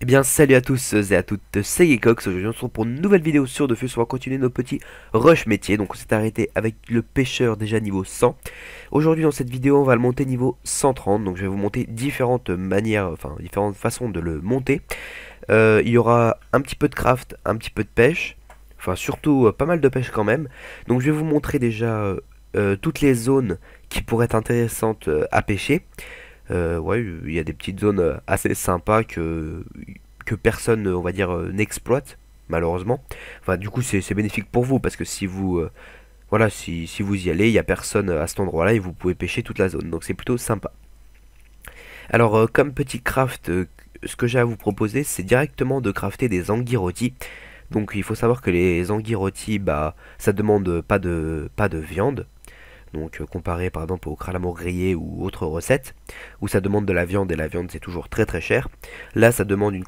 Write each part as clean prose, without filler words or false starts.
Eh bien salut à tous et à toutes, c'est Gekox. Aujourd'hui on se retrouve pour une nouvelle vidéo sur Dofus. On va continuer nos petits rush métiers. Donc on s'est arrêté avec le pêcheur déjà niveau 100. Aujourd'hui dans cette vidéo on va le monter niveau 130. Donc je vais vous montrer différentes manières, enfin différentes façons de le monter. Il y aura un petit peu de craft, un petit peu de pêche. Enfin surtout pas mal de pêche quand même. Donc je vais vous montrer déjà toutes les zones qui pourraient être intéressantes à pêcher. Ouais, il y a des petites zones assez sympas que personne, on va dire, n'exploite, malheureusement. Enfin, du coup, c'est bénéfique pour vous, parce que si vous, voilà, si vous y allez, il n'y a personne à cet endroit-là et vous pouvez pêcher toute la zone. Donc c'est plutôt sympa. Alors, comme petit craft, ce que j'ai à vous proposer, c'est directement de crafter des anguilles rôties. Donc il faut savoir que les anguilles rôties, bah, ça demande pas de viande. Donc comparé par exemple au cralamour grillé ou autres recettes, où ça demande de la viande et la viande c'est toujours très très cher. Là ça demande une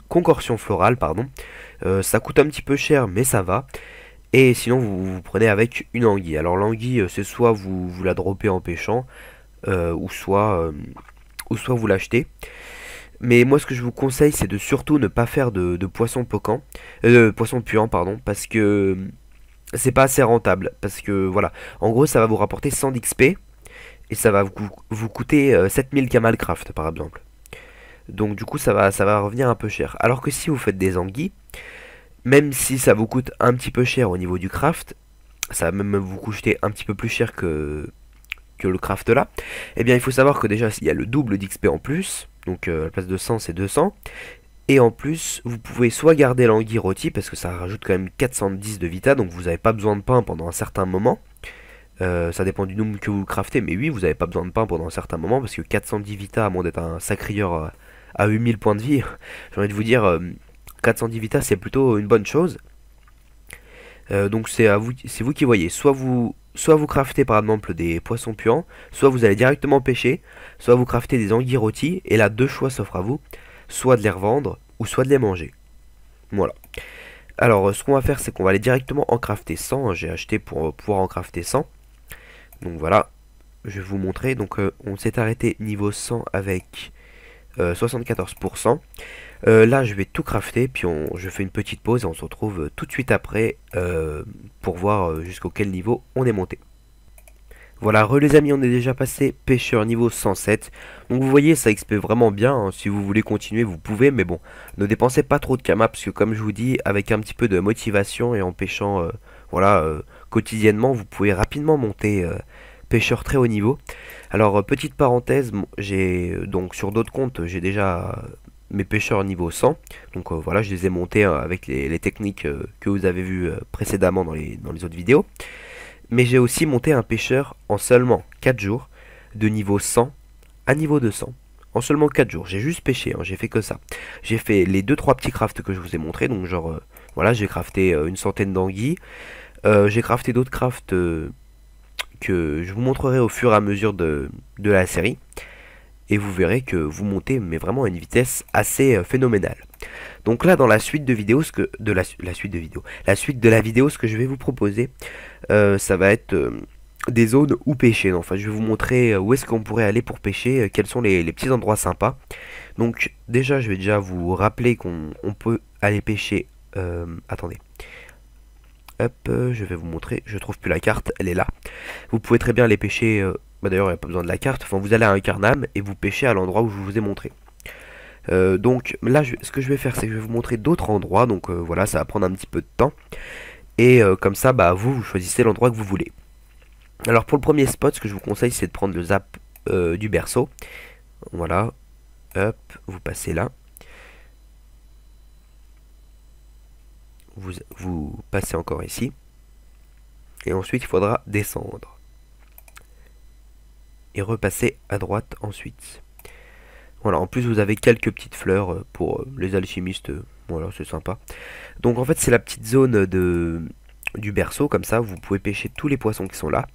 concortion florale, pardon. Ça coûte un petit peu cher mais ça va. Et sinon vous prenez avec une anguille. Alors l'anguille c'est soit vous la droppez en pêchant, ou soit vous l'achetez. Mais moi ce que je vous conseille c'est de surtout ne pas faire de poisson poisson puant pardon, parce que c'est pas assez rentable, parce que voilà, en gros ça va vous rapporter 100 d'XP et ça va vous coûter 7000 Camalcraft par exemple. Donc du coup ça va revenir un peu cher. Alors que si vous faites des anguilles, même si ça vous coûte un petit peu cher au niveau du craft, ça va même vous coûter un petit peu plus cher que le craft là. Eh bien il faut savoir que déjà il y a le double d'XP en plus, donc à la place de 100 c'est 200. Et en plus, vous pouvez soit garder l'anguille rôtie, parce que ça rajoute quand même 410 de vita, donc vous n'avez pas besoin de pain pendant un certain moment. Ça dépend du nombre que vous craftez, mais oui, vous n'avez pas besoin de pain pendant un certain moment, parce que 410 vita, à moins d'être un sacrieur à 8000 points de vie, j'ai envie de vous dire, 410 vita, c'est plutôt une bonne chose. Donc c'est vous qui voyez. Soit vous craftez par exemple des poissons puants, soit vous allez directement pêcher, soit vous craftez des anguilles rôties, et là deux choix s'offrent à vous, soit de les revendre, ou soit de les manger. Voilà. Alors ce qu'on va faire c'est qu'on va aller directement en crafter 100. J'ai acheté pour pouvoir en crafter 100. Donc voilà, je vais vous montrer. Donc on s'est arrêté niveau 100 avec 74%. Là je vais tout crafter, puis je fais une petite pause et on se retrouve tout de suite après pour voir jusqu'au quel niveau on est monté. Voilà, les amis, on est déjà passé pêcheur niveau 107. Donc vous voyez, ça XP vraiment bien, hein. Si vous voulez continuer, vous pouvez. Mais bon, ne dépensez pas trop de kama, parce que comme je vous dis, avec un petit peu de motivation et en pêchant voilà, quotidiennement, vous pouvez rapidement monter pêcheur très haut niveau. Alors, petite parenthèse, j'ai donc sur d'autres comptes, j'ai déjà mes pêcheurs niveau 100. Donc voilà, je les ai montés avec les techniques que vous avez vues précédemment dans les autres vidéos. Mais j'ai aussi monté un pêcheur en seulement 4 jours, de niveau 100 à niveau 200. En seulement 4 jours, j'ai juste pêché, hein, j'ai fait que ça. J'ai fait les 2-3 petits crafts que je vous ai montré, donc genre, voilà, j'ai crafté une centaine d'anguilles. J'ai crafté d'autres crafts que je vous montrerai au fur et à mesure de la série. Et vous verrez que vous montez, mais vraiment à une vitesse assez phénoménale. Donc là, dans la suite de vidéos, la suite de la vidéo, ce que je vais vous proposer, ça va être des zones où pêcher. Enfin, je vais vous montrer où est-ce qu'on pourrait aller pour pêcher, quels sont les petits endroits sympas. Donc déjà, je vais déjà vous rappeler qu'on peut aller pêcher. Attendez. Hop, je vais vous montrer. Je trouve plus la carte, elle est là. Vous pouvez très bien aller pêcher. D'ailleurs, il n'y a pas besoin de la carte. Enfin, vous allez à un Carnam et vous pêchez à l'endroit où je vous ai montré. Donc là, ce que je vais faire, c'est que je vais vous montrer d'autres endroits. Donc voilà, ça va prendre un petit peu de temps. Et comme ça, bah vous choisissez l'endroit que vous voulez. Alors pour le premier spot, ce que je vous conseille, c'est de prendre le zap du berceau. Voilà. Hop, vous passez là. Vous passez encore ici. Et ensuite, il faudra descendre. Et repasser à droite ensuite. Voilà, en plus vous avez quelques petites fleurs pour les alchimistes, voilà, c'est sympa. Donc en fait c'est la petite zone du berceau, comme ça vous pouvez pêcher tous les poissons qui sont là.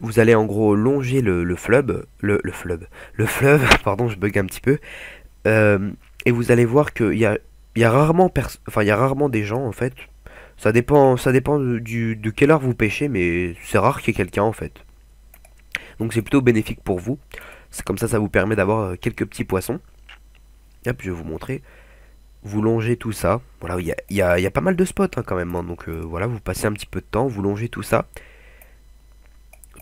Vous allez en gros longer le fleuve, le fleuve, pardon, je bug un petit peu. Et vous allez voir qu'il y a rarement des gens en fait. Ça dépend de quelle heure vous pêchez, mais c'est rare qu'il y ait quelqu'un en fait. Donc c'est plutôt bénéfique pour vous. C'est comme ça vous permet d'avoir quelques petits poissons. Hop, je vais vous montrer. Vous longez tout ça. Voilà, il y a pas mal de spots hein, quand même. Hein. Donc voilà, vous passez un petit peu de temps, vous longez tout ça.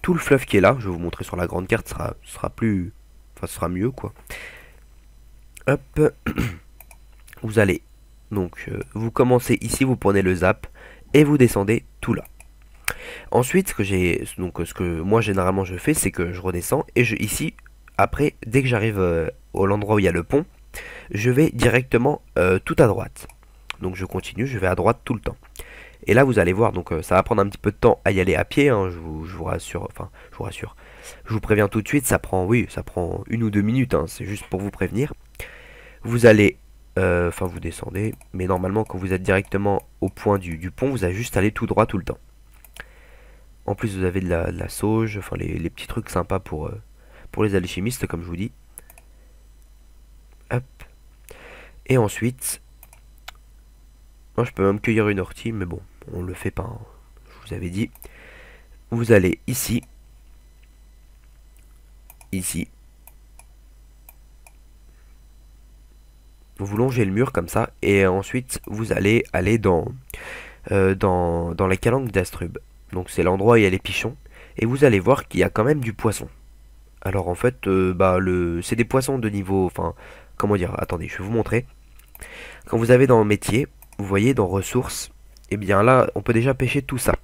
Tout le fleuve qui est là, je vais vous montrer sur la grande carte, sera plus... Enfin, ce sera mieux quoi. Hop, vous allez... Donc, vous commencez ici, vous prenez le zap et vous descendez tout là. Ensuite, ce que moi généralement je fais, c'est que je redescends et ici, après, dès que j'arrive au l'endroit où il y a le pont, je vais directement tout à droite. Donc je continue, je vais à droite tout le temps. Et là vous allez voir, donc ça va prendre un petit peu de temps à y aller à pied, hein, je vous rassure, enfin je vous rassure. Je vous préviens tout de suite, ça prend, oui, ça prend 1 ou 2 minutes, hein, c'est juste pour vous prévenir. Vous allez, enfin vous descendez, mais normalement quand vous êtes directement au point du pont, vous avez juste à aller tout droit tout le temps. En plus vous avez de la sauge, enfin les petits trucs sympas pour les alchimistes comme je vous dis. Hop. Et ensuite, moi je peux même cueillir une ortie, mais bon, on le fait pas, hein, je vous avais dit. Vous allez ici, ici. Vous longez le mur comme ça, et ensuite vous allez aller dans la calanque d'Astrub. Donc c'est l'endroit où il y a les pichons, et vous allez voir qu'il y a quand même du poisson. Alors en fait, c'est des poissons de niveau, enfin, comment dire, attendez, je vais vous montrer. Quand vous avez dans métier, vous voyez dans ressources, et bien là, on peut déjà pêcher tout ça.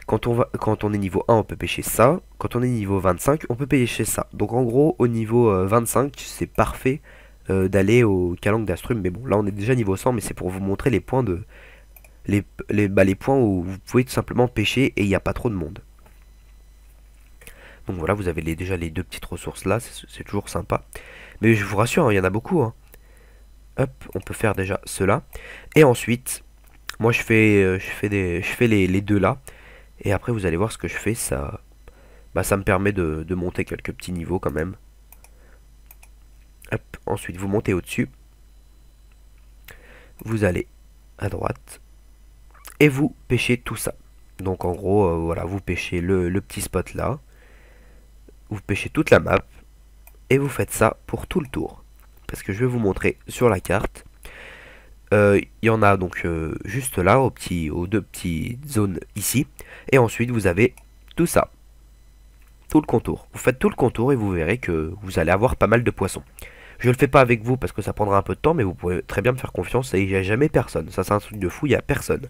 Quand on est niveau 1, on peut pêcher ça. Quand on est niveau 25, on peut pêcher ça. Donc en gros, au niveau 25, c'est parfait d'aller au Calanque d'Astrum. Mais bon, là on est déjà niveau 100, mais c'est pour vous montrer les points les points où vous pouvez tout simplement pêcher et il n'y a pas trop de monde. Donc voilà, vous avez déjà les deux petites ressources là, c'est toujours sympa. Mais je vous rassure, hein, il y en a beaucoup. Hein. Hop, on peut faire déjà cela. Et ensuite, moi je fais les deux là. Et après vous allez voir ce que je fais, ça me permet de monter quelques petits niveaux quand même. Hop, ensuite vous montez au-dessus. Vous allez à droite. Et vous pêchez tout ça. Donc en gros, voilà, vous pêchez le petit spot là. Vous pêchez toute la map. Et vous faites ça pour tout le tour. Parce que je vais vous montrer sur la carte. Il y en a donc juste là, aux deux petites zones ici. Et ensuite vous avez tout ça. Tout le contour. Vous faites tout le contour et vous verrez que vous allez avoir pas mal de poissons. Je le fais pas avec vous parce que ça prendra un peu de temps, mais vous pouvez très bien me faire confiance et il n'y a jamais personne. Ça c'est un truc de fou, il n'y a personne.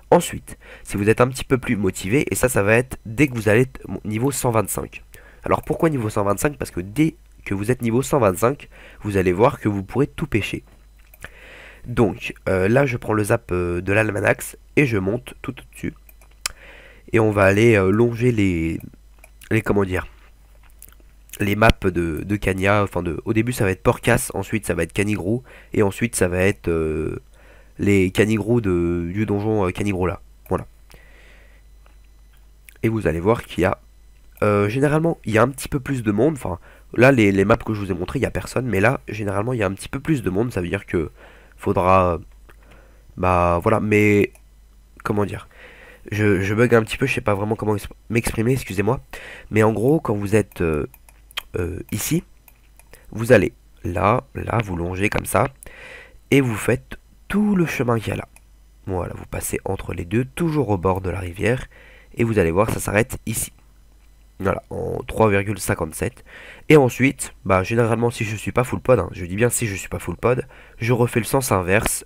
Ensuite, si vous êtes un petit peu plus motivé, et ça va être dès que vous allez être niveau 125. Alors pourquoi niveau 125? Parce que dès que vous êtes niveau 125, vous allez voir que vous pourrez tout pêcher. Donc là je prends le zap de l'almanax et je monte tout au-dessus. Et on va aller longer comment dire, les maps de Cania. Enfin au début ça va être Porcas, ensuite ça va être Canigrou, et ensuite ça va être les Canigrou du donjon Canigrou là. Voilà. Et vous allez voir qu'il y a généralement il y a un petit peu plus de monde. Enfin là les maps que je vous ai montré il n'y a personne, mais là généralement il y a un petit peu plus de monde. Ça veut dire que faudra bah voilà, mais comment dire, je bug un petit peu, je sais pas vraiment comment m'exprimer, excusez-moi. Mais en gros, quand vous êtes ici, vous allez là, vous longez comme ça, et vous faites tout le chemin qu'il y a là. Voilà, vous passez entre les deux, toujours au bord de la rivière, et vous allez voir, ça s'arrête ici. Voilà, en 3,57. Et ensuite, bah généralement si je suis pas full pod, hein, je dis bien si je suis pas full pod, je refais le sens inverse,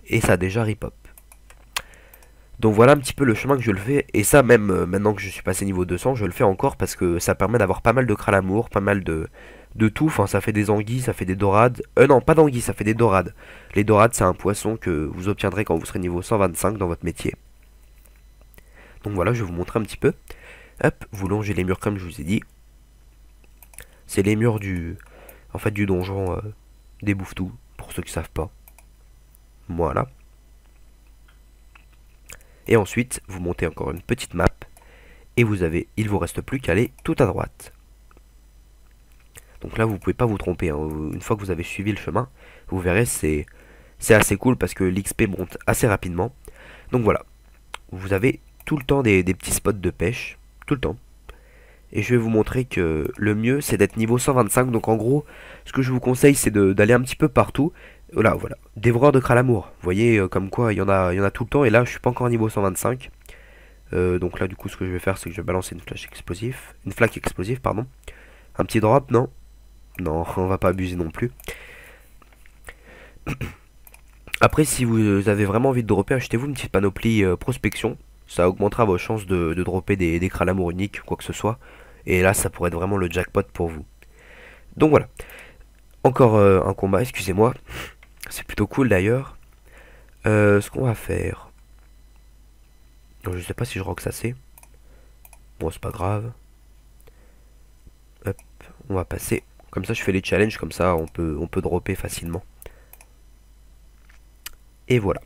et ça a déjà ripop. Donc voilà un petit peu le chemin que je le fais. Et ça même maintenant que je suis passé niveau 200, je le fais encore parce que ça permet d'avoir pas mal de cralamour, pas mal de tout. Enfin ça fait des anguilles, ça fait des dorades. Non pas d'anguilles, ça fait des dorades. Les dorades c'est un poisson que vous obtiendrez quand vous serez niveau 125 dans votre métier. Donc voilà, je vais vous montrer un petit peu. Hop, vous longez les murs comme je vous ai dit. C'est les murs en fait du donjon des Bouffetous, pour ceux qui savent pas. Voilà. Et ensuite, vous montez encore une petite map. Et il vous reste plus qu'à aller tout à droite. Donc là, vous pouvez pas vous tromper. Hein. Une fois que vous avez suivi le chemin, vous verrez, c'est assez cool parce que l'XP monte assez rapidement. Donc voilà. Vous avez tout le temps des petits spots de pêche. Tout le temps. Et je vais vous montrer que le mieux c'est d'être niveau 125. Donc en gros, ce que je vous conseille c'est d'aller un petit peu partout. Voilà, voilà. Dévoreur de Kralamour. Vous voyez comme quoi il y en a tout le temps. Et là je suis pas encore niveau 125. Donc là du coup ce que je vais faire c'est que je vais balancer une flaque explosive. Une flaque explosive, pardon. Un petit drop, non? Non, on va pas abuser non plus. Après, si vous avez vraiment envie de dropper, achetez-vous une petite panoplie prospection. Ça augmentera vos chances de dropper des Kralamour uniques, quoi que ce soit. Et là, ça pourrait être vraiment le jackpot pour vous. Donc voilà. Encore un combat, excusez-moi. C'est plutôt cool d'ailleurs. Ce qu'on va faire. Donc, je sais pas si je rock assez. Bon, c'est pas grave. Hop, on va passer. Comme ça, je fais les challenges, comme ça, on peut dropper facilement. Et voilà.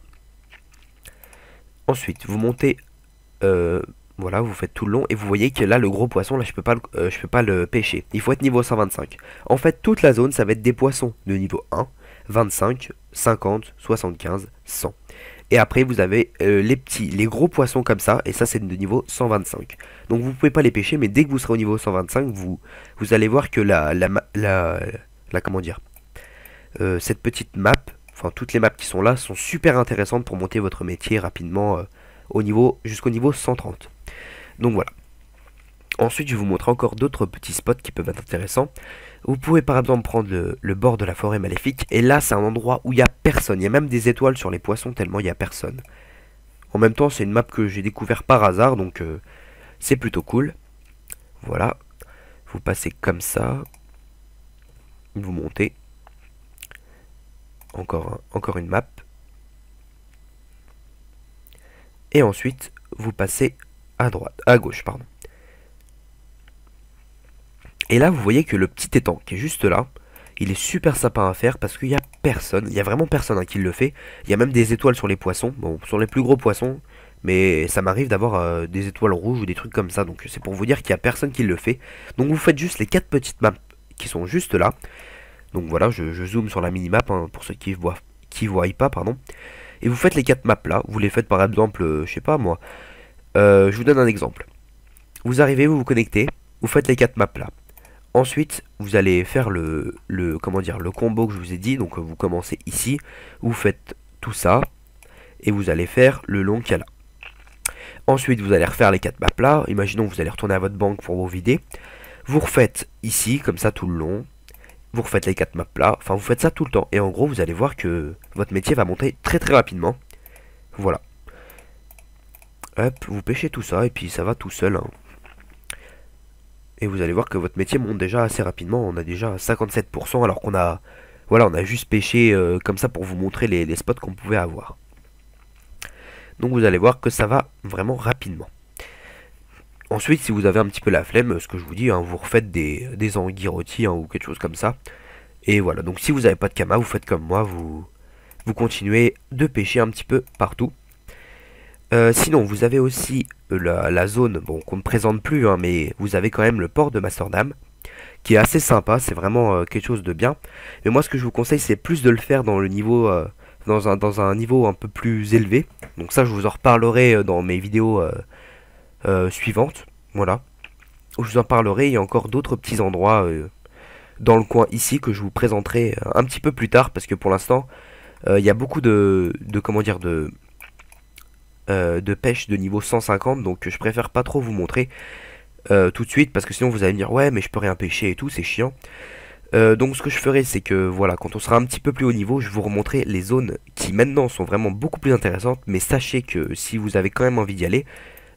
Ensuite, vous montez, voilà, vous faites tout le long et vous voyez que là, le gros poisson, là, je peux pas le pêcher. Il faut être niveau 125. En fait, toute la zone, ça va être des poissons de niveau 1, 25, 50, 75, 100. Et après, vous avez les gros poissons comme ça, et ça, c'est de niveau 125. Donc, vous pouvez pas les pêcher, mais dès que vous serez au niveau 125, vous allez voir que comment dire, cette petite map, enfin toutes les maps qui sont là sont super intéressantes pour monter votre métier rapidement jusqu'au niveau 130. Donc voilà. Ensuite, je vais vous montrer encore d'autres petits spots qui peuvent être intéressants. Vous pouvez par exemple prendre le bord de la forêt maléfique, et là c'est un endroit où il n'y a personne. Il y a même des étoiles sur les poissons tellement il n'y a personne. En même temps, c'est une map que j'ai découvert par hasard, donc c'est plutôt cool. Voilà. Vous passez comme ça. Vous montez. Encore une map. Et ensuite, vous passez à droite, à gauche, pardon. Et là, vous voyez que le petit étang qui est juste là, il est super sympa à faire parce qu'il n'y a personne, il y a vraiment personne qui le fait. Il y a même des étoiles sur les poissons, bon, sur les plus gros poissons, mais ça m'arrive d'avoir des étoiles rouges ou des trucs comme ça, donc c'est pour vous dire qu'il n'y a personne qui le fait. Donc vous faites juste les 4 petites maps qui sont juste là. Donc voilà, je zoome sur la minimap hein, pour ceux qui voient pas, pardon. Et vous faites les 4 maps là, vous les faites par exemple, je sais pas moi. Je vous donne un exemple. Vous arrivez, vous vous connectez, vous faites les 4 maps là. Ensuite, vous allez faire comment dire, le combo que je vous ai dit. Donc vous commencez ici, vous faites tout ça, et vous allez faire le long qu'il y a là. Ensuite, vous allez refaire les 4 maps là. Imaginons que vous allez retourner à votre banque pour vous vider. Vous refaites ici, comme ça tout le long. Vous refaites les 4 maps là, enfin vous faites ça tout le temps. Et en gros vous allez voir que votre métier va monter très très rapidement. Voilà. Hop, vous pêchez tout ça et puis ça va tout seul. Hein. Et vous allez voir que votre métier monte déjà assez rapidement. On a déjà 57% alors qu'on a... Voilà, on a juste pêché comme ça pour vous montrer les spots qu'on pouvait avoir. Donc vous allez voir que ça va vraiment rapidement. Ensuite, si vous avez un petit peu la flemme, ce que je vous dis, hein, vous refaites des anguilles rôties hein, ou quelque chose comme ça. Et voilà, donc si vous n'avez pas de kama, vous faites comme moi, vous continuez de pêcher un petit peu partout. Sinon, vous avez aussi la zone, bon, qu'on ne présente plus, hein, mais vous avez quand même le port de Masterdam, qui est assez sympa, c'est vraiment quelque chose de bien. Mais moi, ce que je vous conseille, c'est plus de le faire dans le niveau, dans un niveau un peu plus élevé. Donc ça, je vous en reparlerai dans mes vidéos suivantes, voilà. Où je vous en parlerai, il y a encore d'autres petits endroits dans le coin ici que je vous présenterai un petit peu plus tard, parce que pour l'instant, il y a beaucoup comment dire, de pêche de niveau 150, donc je préfère pas trop vous montrer tout de suite, parce que sinon vous allez me dire ouais mais je peux rien pêcher et tout, c'est chiant. Donc ce que je ferai c'est que voilà, quand on sera un petit peu plus haut niveau, je vous remontrerai les zones qui maintenant sont vraiment beaucoup plus intéressantes, mais sachez que si vous avez quand même envie d'y aller,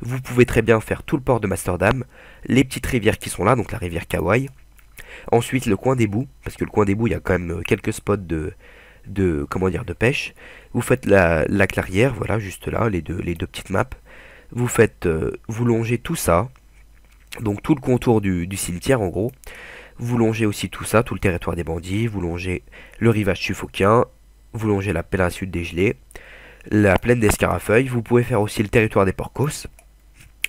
vous pouvez très bien faire tout le port de Masterdam, les petites rivières qui sont là, donc la rivière Kawaii, ensuite le coin des boues, parce que le coin des boues il y a quand même quelques spots comment dire, de pêche. Vous faites la clairière, voilà, juste là, les deux petites maps. Vous faites, vous longez tout ça, donc tout le contour du cimetière en gros. Vous longez aussi tout ça, tout le territoire des bandits. Vous longez le rivage Suffolkien. Vous longez la péninsule dégelée, la plaine des Scarafeuilles. Vous pouvez faire aussi le territoire des Porcos.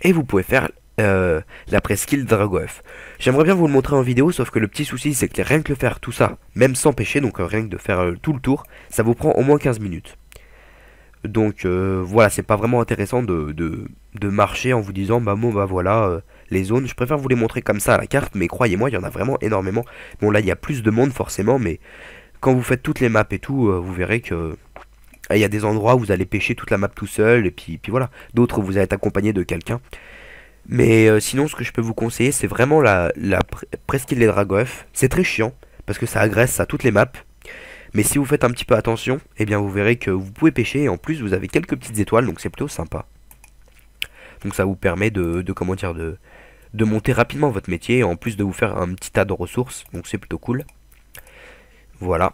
Et vous pouvez faire la presqu'île Dragoef. J'aimerais bien vous le montrer en vidéo, sauf que le petit souci c'est que rien que le faire tout ça, même sans pêcher, donc rien que de faire tout le tour, ça vous prend au moins 15 minutes. Donc voilà, c'est pas vraiment intéressant de marcher en vous disant bah bon bah voilà, les zones. Je préfère vous les montrer comme ça à la carte, mais croyez-moi, il y en a vraiment énormément. Bon là il y a plus de monde forcément, mais quand vous faites toutes les maps et tout, vous verrez que il y a des endroits où vous allez pêcher toute la map tout seul, et puis voilà. D'autres vous allez être accompagné de quelqu'un. Mais sinon, ce que je peux vous conseiller, c'est vraiment la presqu'île des Dragons. C'est très chiant, parce que ça agresse à toutes les maps. Mais si vous faites un petit peu attention, eh bien vous verrez que vous pouvez pêcher, et en plus vous avez quelques petites étoiles, donc c'est plutôt sympa. Donc ça vous permet comment dire, de monter rapidement votre métier, et en plus de vous faire un petit tas de ressources, donc c'est plutôt cool. Voilà.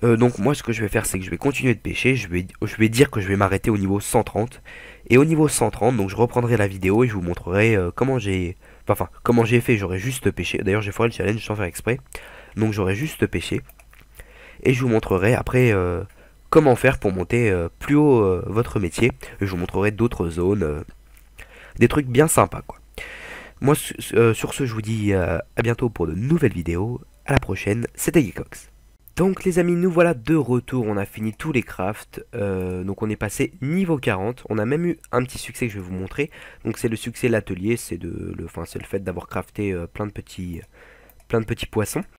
Donc moi ce que je vais faire c'est que je vais continuer de pêcher, je vais dire que je vais m'arrêter au niveau 130. Et au niveau 130, donc je reprendrai la vidéo et je vous montrerai comment j'ai fait, j'aurais juste pêché. D'ailleurs j'ai foiré le challenge sans faire exprès. Donc j'aurais juste pêché. Et je vous montrerai après comment faire pour monter plus haut votre métier. Et je vous montrerai d'autres zones, des trucs bien sympas quoi. Moi sur ce je vous dis à bientôt pour de nouvelles vidéos. À la prochaine, c'était Geekox. Donc les amis, nous voilà de retour, on a fini tous les crafts, donc on est passé niveau 40, on a même eu un petit succès que je vais vous montrer, donc c'est le succès l'atelier, c'est le fait d'avoir crafté plein de petits poissons.